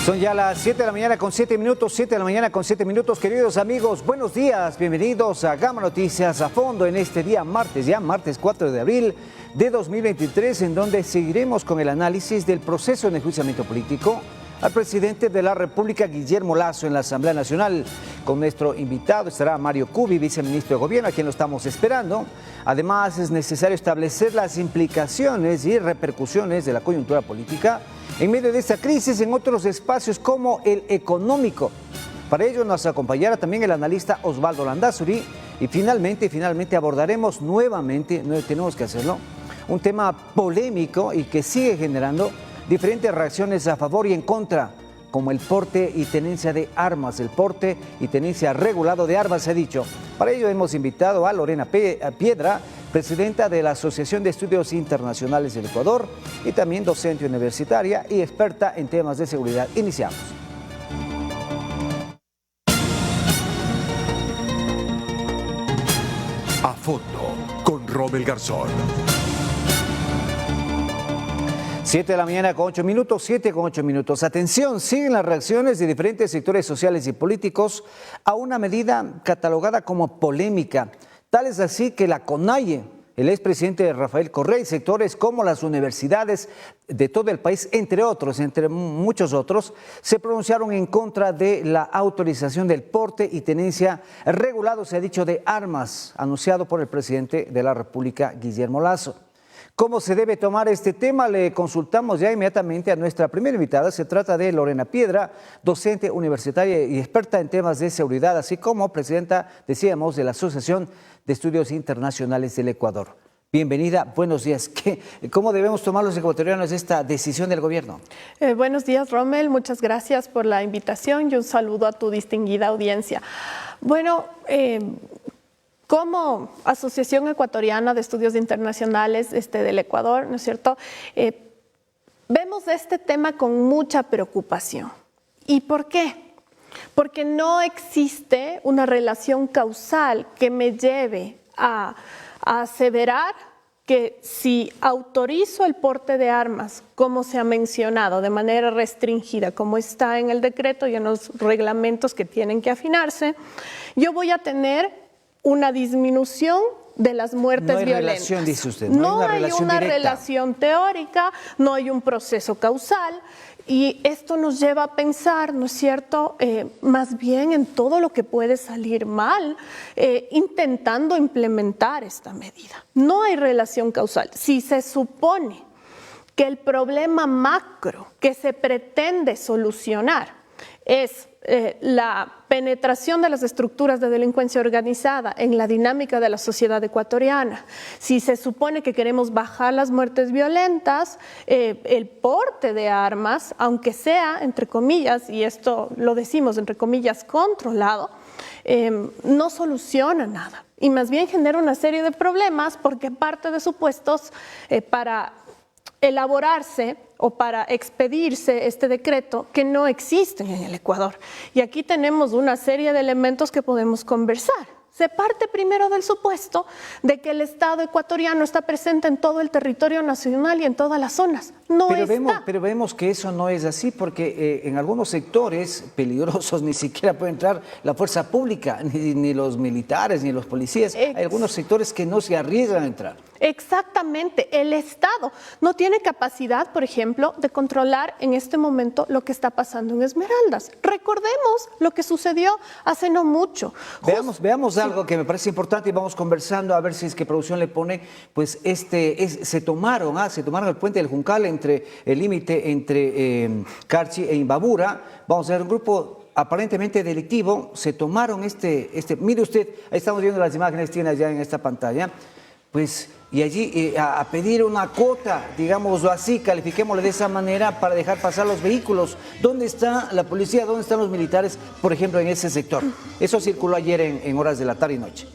Son ya las 7 de la mañana con 7 minutos, 7 de la mañana con 7 minutos. Queridos amigos, buenos días, bienvenidos a Gama Noticias a fondo en este día martes, ya martes 4 de abril de 2023, en donde seguiremos con el análisis del proceso de enjuiciamiento político al presidente de la República, Guillermo Lasso, en la Asamblea Nacional. Con nuestro invitado estará Mario Cubi, viceministro de Gobierno, a quien lo estamos esperando. Además, es necesario establecer las implicaciones y repercusiones de la coyuntura política en medio de esta crisis en otros espacios como el económico. Para ello nos acompañará también el analista Osvaldo Landázuri y finalmente abordaremos nuevamente, tenemos que hacerlo, un tema polémico y que sigue generando diferentes reacciones a favor y en contra, como el porte y tenencia de armas, el porte y tenencia regulado de armas, se ha dicho. Para ello hemos invitado a Lorena Piedra, presidenta de la Asociación de Estudios Internacionales del Ecuador y también docente universitaria y experta en temas de seguridad. Iniciamos. A fondo con Rommel Garzón. 7 de la mañana con 8 minutos, 7 con 8 minutos. Atención, siguen las reacciones de diferentes sectores sociales y políticos a una medida catalogada como polémica. Tal es así que la CONAIE, el expresidente Rafael Correa y sectores como las universidades de todo el país, entre otros, entre muchos otros, se pronunciaron en contra de la autorización del porte y tenencia regulado, se ha dicho, de armas, anunciado por el presidente de la República, Guillermo Lasso. ¿Cómo se debe tomar este tema? Le consultamos ya inmediatamente a nuestra primera invitada. Se trata de Lorena Piedra, docente universitaria y experta en temas de seguridad, así como presidenta, decíamos, de la Asociación de Estudios Internacionales del Ecuador. Bienvenida, buenos días. ¿Cómo debemos tomar los ecuatorianos esta decisión del gobierno? Buenos días, Rommel. Muchas gracias por la invitación y un saludo a tu distinguida audiencia. Bueno, como Asociación Ecuatoriana de Estudios Internacionales del Ecuador, ¿no es cierto? Vemos este tema con mucha preocupación. ¿Y por qué? Porque no existe una relación causal que me lleve a aseverar que si autorizo el porte de armas, como se ha mencionado, de manera restringida, como está en el decreto y en los reglamentos que tienen que afinarse, yo voy a tener una disminución de las muertes violentas. No hay relación, dice usted. No hay una relación teórica, no hay un proceso causal, y esto nos lleva a pensar, ¿no es cierto?, más bien en todo lo que puede salir mal intentando implementar esta medida. No hay relación causal. Si se supone que el problema macro que se pretende solucionar es la penetración de las estructuras de delincuencia organizada en la dinámica de la sociedad ecuatoriana, si se supone que queremos bajar las muertes violentas, el porte de armas, aunque sea, entre comillas, y esto lo decimos entre comillas, controlado, no soluciona nada y más bien genera una serie de problemas porque parte de supuestos para elaborarse o para expedirse este decreto que no existen en el Ecuador. Y aquí tenemos una serie de elementos que podemos conversar. Se parte primero del supuesto de que el Estado ecuatoriano está presente en todo el territorio nacional y en todas las zonas. Pero vemos que eso no es así porque en algunos sectores peligrosos ni siquiera puede entrar la fuerza pública, ni los militares, ni los policías. Hay algunos sectores que no se arriesgan a entrar. Exactamente. El Estado no tiene capacidad, por ejemplo, de controlar en este momento lo que está pasando en Esmeraldas. Recordemos lo que sucedió hace no mucho. Veamos algo que me parece importante y vamos conversando a ver si es que producción le pone, pues se tomaron el puente del Juncal entre el límite entre Carchi e Imbabura. Vamos a ver un grupo aparentemente delictivo, se tomaron mire usted, ahí estamos viendo las imágenes, tiene allá en esta pantalla, pues, y allí a pedir una cuota, digámoslo así, califiquémoslo de esa manera para dejar pasar los vehículos. ¿Dónde está la policía? ¿Dónde están los militares, por ejemplo, en ese sector? Eso circuló ayer en horas de la tarde y noche.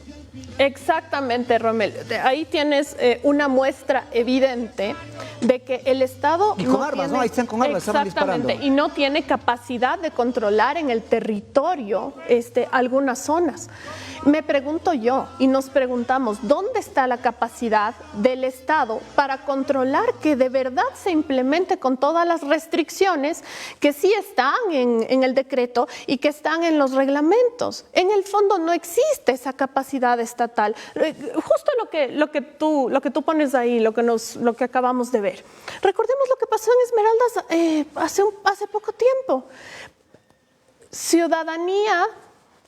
Exactamente, Romel. Ahí tienes una muestra evidente de que el Estado y con armas, ¿no? Ahí están con armas, estaban disparando. Exactamente, y no tiene capacidad de controlar en el territorio algunas zonas. Me pregunto yo, y nos preguntamos, ¿dónde está la capacidad del Estado para controlar que de verdad se implemente con todas las restricciones que sí están en el decreto y que están en los reglamentos? En el fondo no existe esa capacidad estatal. Justo lo que tú pones ahí, lo que acabamos de ver. Recordemos lo que pasó en Esmeraldas hace poco tiempo. Ciudadanía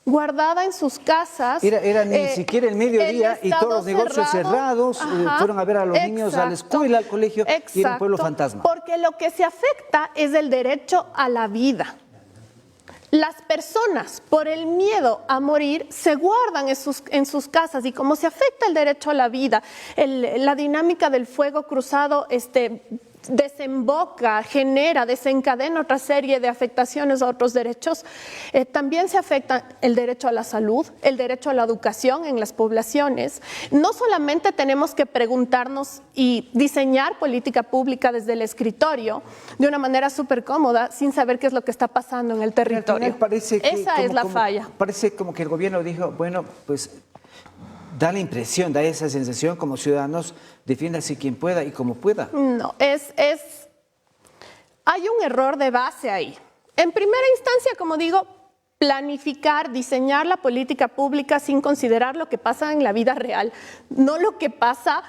guardada en sus casas. Era ni siquiera el mediodía y todos los negocios cerrados. Fueron a ver a los niños a la escuela, al colegio. Y era un pueblo fantasma. Porque lo que se afecta es el derecho a la vida. Las personas, por el miedo a morir, se guardan en sus casas, y como se afecta el derecho a la vida, la dinámica del fuego cruzado desemboca, desencadena otra serie de afectaciones a otros derechos. También se afecta el derecho a la salud, el derecho a la educación en las poblaciones. No solamente tenemos que preguntarnos y diseñar política pública desde el escritorio de una manera súper cómoda, sin saber qué es lo que está pasando en el territorio. Esa es la falla. Parece como que el gobierno dijo, bueno, pues da la impresión, da esa sensación como ciudadanos, defiéndase quien pueda y como pueda. No, hay un error de base ahí. En primera instancia, como digo, planificar, diseñar la política pública sin considerar lo que pasa en la vida real, no lo que pasa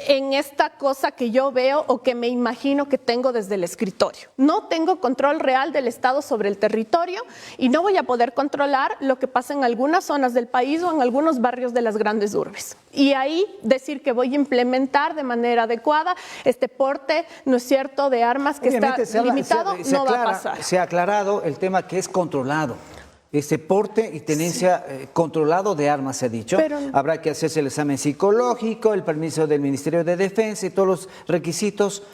en esta cosa que yo veo o que me imagino que tengo desde el escritorio. No tengo control real del Estado sobre el territorio y no voy a poder controlar lo que pasa en algunas zonas del país o en algunos barrios de las grandes urbes. Y ahí decir que voy a implementar de manera adecuada este porte, ¿no es cierto?, de armas que obviamente está limitado, no va a pasar. Se ha aclarado el tema que es controlado. Este porte y tenencia controlado de armas, se ha dicho. Pero habrá que hacerse el examen psicológico, el permiso del Ministerio de Defensa y todos los requisitos.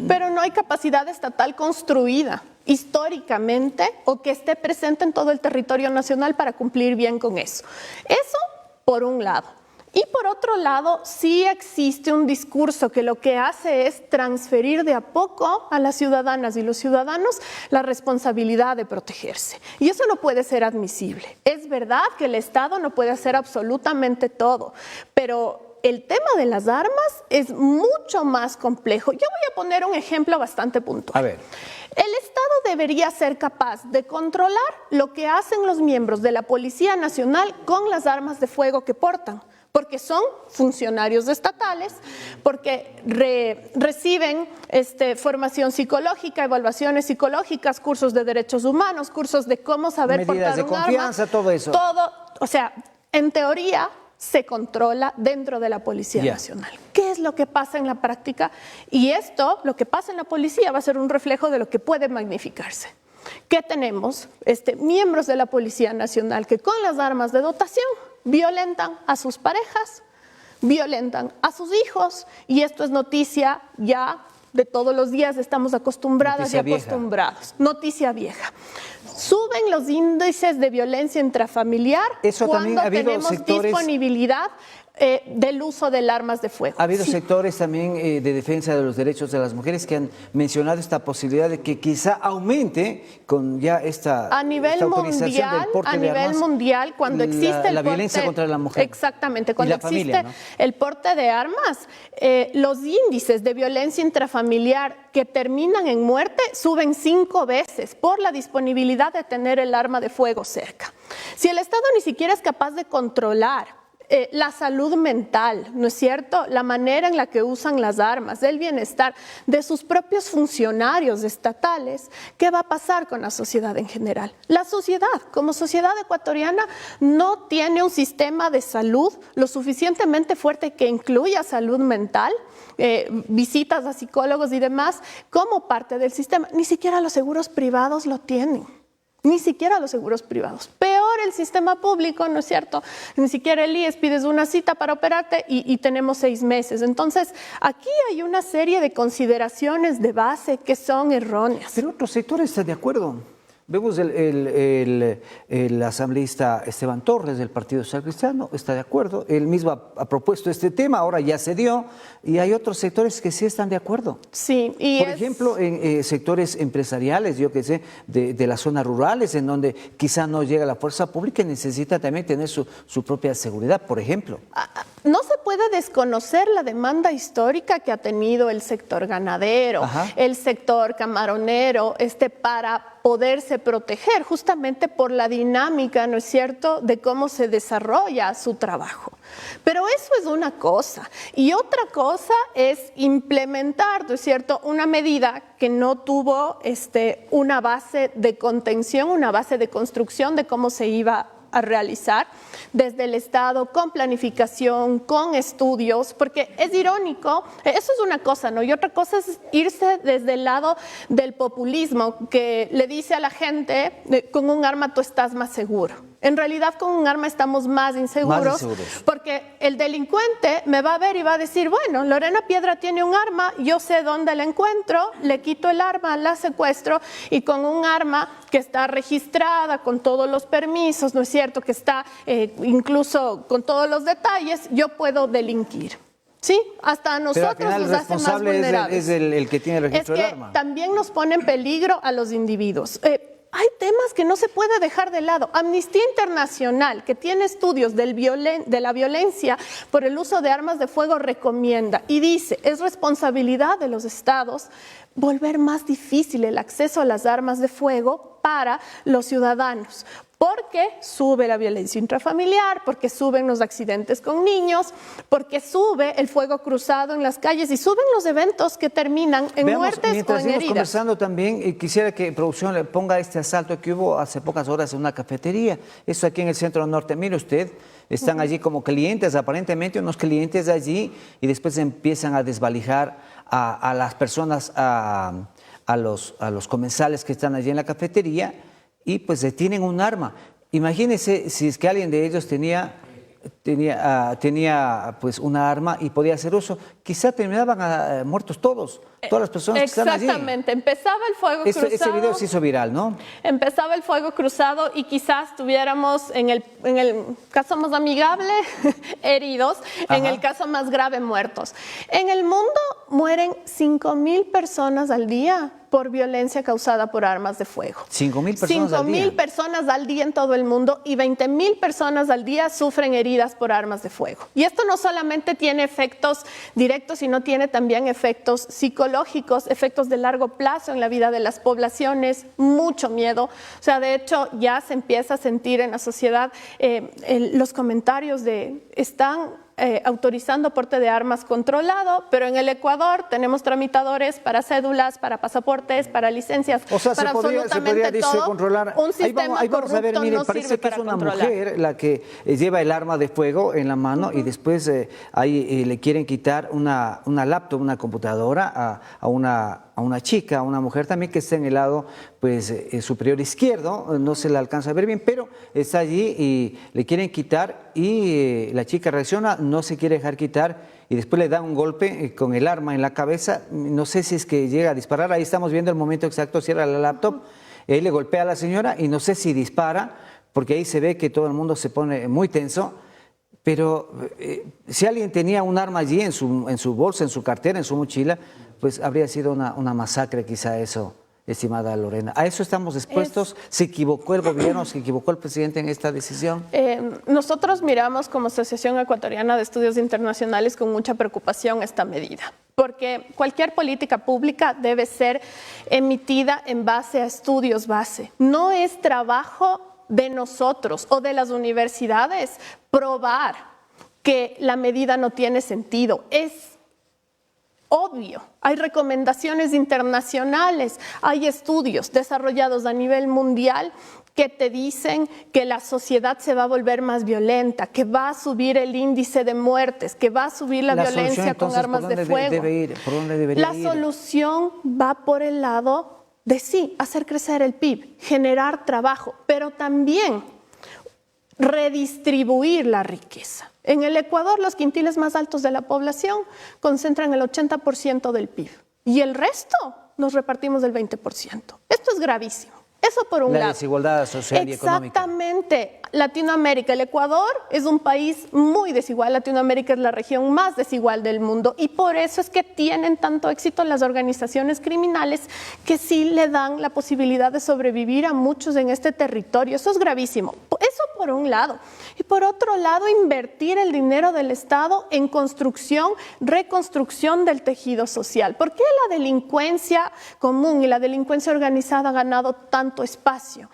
Pero no hay capacidad estatal construida históricamente o que esté presente en todo el territorio nacional para cumplir bien con eso. Eso por un lado. Y por otro lado, sí existe un discurso que lo que hace es transferir de a poco a las ciudadanas y los ciudadanos la responsabilidad de protegerse. Y eso no puede ser admisible. Es verdad que el Estado no puede hacer absolutamente todo, pero el tema de las armas es mucho más complejo. Yo voy a poner un ejemplo bastante puntual. A ver. El Estado debería ser capaz de controlar lo que hacen los miembros de la Policía Nacional con las armas de fuego que portan, porque son funcionarios estatales, porque reciben formación psicológica, evaluaciones psicológicas, cursos de derechos humanos, cursos de cómo saber portar un arma. Medidas de confianza, todo eso. Todo, o sea, en teoría se controla dentro de la Policía Nacional. ¿Qué es lo que pasa en la práctica? Y esto, lo que pasa en la policía, va a ser un reflejo de lo que puede magnificarse. ¿Qué tenemos? Miembros de la Policía Nacional que con las armas de dotación violentan a sus parejas, violentan a sus hijos, y esto es noticia ya de todos los días, estamos acostumbradas y acostumbrados. Noticia vieja. Suben los índices de violencia intrafamiliar cuando tenemos disponibilidad del uso de armas de fuego. Ha habido sectores también de defensa de los derechos de las mujeres que han mencionado esta posibilidad de que quizá aumente con ya esta autorización del porte de armas. A nivel mundial, cuando existe la violencia contra la mujer. Exactamente, cuando existe el porte de armas, los índices de violencia intrafamiliar que terminan en muerte suben 5 veces por la disponibilidad de tener el arma de fuego cerca. Si el Estado ni siquiera es capaz de controlar la salud mental, ¿no es cierto?, la manera en la que usan las armas, el bienestar de sus propios funcionarios estatales, ¿qué va a pasar con la sociedad en general? La sociedad, como sociedad ecuatoriana, no tiene un sistema de salud lo suficientemente fuerte que incluya salud mental, visitas a psicólogos y demás, como parte del sistema. Ni siquiera los seguros privados lo tienen. Ni siquiera los seguros privados. Peor el sistema público, ¿no es cierto? Ni siquiera el IES, pides una cita para operarte y tenemos 6 meses. Entonces, aquí hay una serie de consideraciones de base que son erróneas. Pero otro sector está de acuerdo. Vemos el asambleísta Esteban Torres del Partido Social Cristiano, está de acuerdo, él mismo ha propuesto este tema, ahora ya se dio, y hay otros sectores que sí están de acuerdo. Sí, Por ejemplo, en sectores empresariales, yo que sé, de las zonas rurales, en donde quizá no llega la fuerza pública y necesita también tener su propia seguridad, por ejemplo. No se puede desconocer la demanda histórica que ha tenido el sector ganadero, el sector camaronero, para poderse proteger justamente por la dinámica, ¿no es cierto?, de cómo se desarrolla su trabajo. Pero eso es una cosa. Y otra cosa es implementar, ¿no es cierto?, una medida que no tuvo una base de contención, una base de construcción de cómo se iba a realizar desde el Estado, con planificación, con estudios, porque es irónico, eso es una cosa, ¿no? Y otra cosa es irse desde el lado del populismo, que le dice a la gente, con un arma tú estás más seguro. En realidad, con un arma estamos más inseguros, porque el delincuente me va a ver y va a decir, bueno, Lorena Piedra tiene un arma, yo sé dónde la encuentro, le quito el arma, la secuestro, y con un arma que está registrada, con todos los permisos, ¿no es cierto?, que está incluso con todos los detalles, yo puedo delinquir. Sí, hasta a nosotros nos hace más vulnerables. Es el que tiene el registro del arma. También nos pone en peligro a los individuos. Hay temas que no se puede dejar de lado. Amnistía Internacional, que tiene estudios de la violencia por el uso de armas de fuego, recomienda y dice, es responsabilidad de los estados volver más difícil el acceso a las armas de fuego para los ciudadanos, porque sube la violencia intrafamiliar, porque suben los accidentes con niños, porque sube el fuego cruzado en las calles y suben los eventos que terminan en muertes o en heridas. Mientras seguimos conversando también, quisiera que producción le ponga este asalto que hubo hace pocas horas en una cafetería, eso aquí en el centro norte. Mire usted, están allí como clientes, aparentemente unos clientes allí, y después empiezan a desvalijar a las personas, a los comensales que están allí en la cafetería, y pues detienen un arma. Imagínense si es que alguien de ellos tenía pues una arma y podía hacer uso, quizá terminaban muertos todas las personas que están allí. Exactamente, empezaba el fuego cruzado. Ese video se hizo viral, ¿no? Empezaba el fuego cruzado y quizás tuviéramos en el caso más amigable heridos, en el caso más grave muertos. En el mundo mueren 5.000 personas al día por violencia causada por armas de fuego. 5.000 personas al día. 5.000 personas al día en todo el mundo y 20.000 personas al día sufren heridas por armas de fuego. Y esto no solamente tiene efectos directos, sino tiene también efectos psicológicos, efectos de largo plazo en la vida de las poblaciones, mucho miedo. O sea, de hecho, ya se empieza a sentir en la sociedad los comentarios de están autorizando porte de armas controlado, pero en el Ecuador tenemos tramitadores para cédulas, para pasaportes, para licencias, o sea, para absolutamente todo. Controlar. Un sistema ahí vamos a ver, mire, parece que es una mujer la que lleva el arma de fuego en la mano y después ahí le quieren quitar una laptop, una computadora a una chica, a una mujer también que está en el lado pues superior izquierdo, no se la alcanza a ver bien, pero está allí y le quieren quitar y la chica reacciona, no se quiere dejar quitar y después le da un golpe con el arma en la cabeza, no sé si es que llega a disparar, ahí estamos viendo el momento exacto, cierra la laptop, él le golpea a la señora y no sé si dispara, porque ahí se ve que todo el mundo se pone muy tenso. Pero si alguien tenía un arma allí en su bolsa, en su cartera, en su mochila, pues habría sido una masacre quizá eso, estimada Lorena. ¿A eso estamos expuestos? ¿Se equivocó el gobierno, se equivocó el presidente en esta decisión? Nosotros miramos como Asociación Ecuatoriana de Estudios Internacionales con mucha preocupación esta medida, porque cualquier política pública debe ser emitida en base a estudios base. No es trabajo de nosotros o de las universidades probar que la medida no tiene sentido. Es obvio, hay recomendaciones internacionales, hay estudios desarrollados a nivel mundial que te dicen que la sociedad se va a volver más violenta, que va a subir el índice de muertes, que va a subir la violencia con armas de fuego. ¿Por dónde debería ir? La solución va por el lado de sí, hacer crecer el PIB, generar trabajo, pero también redistribuir la riqueza. En el Ecuador, los quintiles más altos de la población concentran el 80% del PIB y el resto nos repartimos del 20%. Esto es gravísimo. Eso por un lado. La desigualdad social y económica. Exactamente. Latinoamérica, el Ecuador es un país muy desigual. Latinoamérica es la región más desigual del mundo y por eso es que tienen tanto éxito las organizaciones criminales que sí le dan la posibilidad de sobrevivir a muchos en este territorio. Eso es gravísimo. Eso por un lado. Y por otro lado, invertir el dinero del Estado en construcción, reconstrucción del tejido social. ¿Por qué la delincuencia común y la delincuencia organizada ha ganado tanto espacio?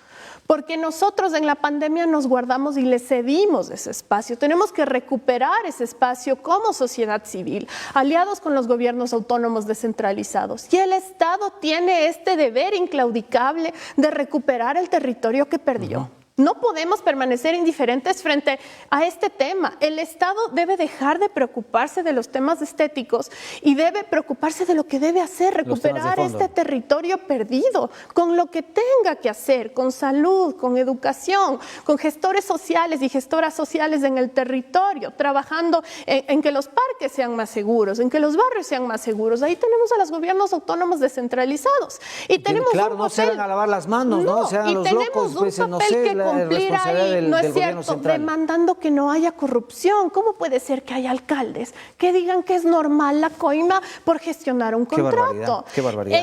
Porque nosotros en la pandemia nos guardamos y le cedimos ese espacio. Tenemos que recuperar ese espacio como sociedad civil, aliados con los gobiernos autónomos descentralizados. Y el Estado tiene este deber inclaudicable de recuperar el territorio que perdió. No podemos permanecer indiferentes frente a este tema. El Estado debe dejar de preocuparse de los temas estéticos y debe preocuparse de lo que debe hacer, recuperar este territorio perdido, con lo que tenga que hacer, con salud, con educación, con gestores sociales y gestoras sociales en el territorio, trabajando en que los parques sean más seguros, en que los barrios sean más seguros. Ahí tenemos a los gobiernos autónomos descentralizados. Y tenemos claro, un no papel, se hagan a lavar las manos, no se hagan los locos, pues no sé, cumplir ahí, no es cierto, central. demandando que no haya corrupción. ¿Cómo puede ser que haya alcaldes que digan que es normal la coima por gestionar un contrato? Qué barbaridad.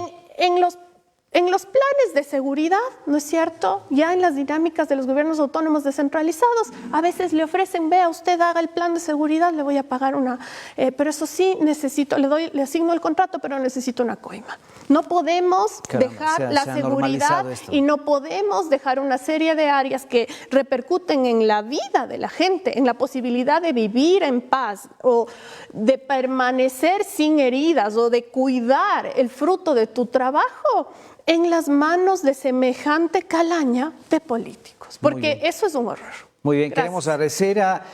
En los planes de seguridad, ¿no es cierto? Ya en las dinámicas de los gobiernos autónomos descentralizados, a veces le ofrecen, vea, usted haga el plan de seguridad, le voy a pagar una... pero eso sí, le asigno el contrato, pero necesito una coima. No podemos dejar la seguridad y no podemos dejar una serie de áreas que repercuten en la vida de la gente, en la posibilidad de vivir en paz o de permanecer sin heridas o de cuidar el fruto de tu trabajo en las manos de semejante calaña de políticos, porque eso es un horror. Muy bien, Gracias. queremos agradecer a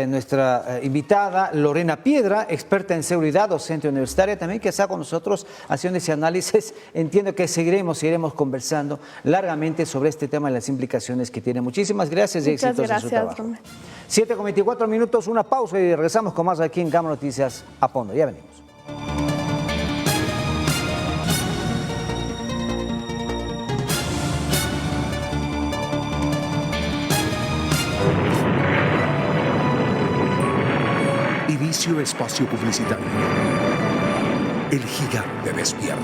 nuestra invitada Lorena Piedra, experta en seguridad, docente universitaria también, que está con nosotros haciendo ese análisis. Entiendo que seguiremos conversando largamente sobre este tema y las implicaciones que tiene. Muchísimas gracias y éxitos en su trabajo. 7:24, una pausa y regresamos con más aquí en Gama Noticias a fondo. Ya venimos. Inicio espacio publicitario. El gigante despierta.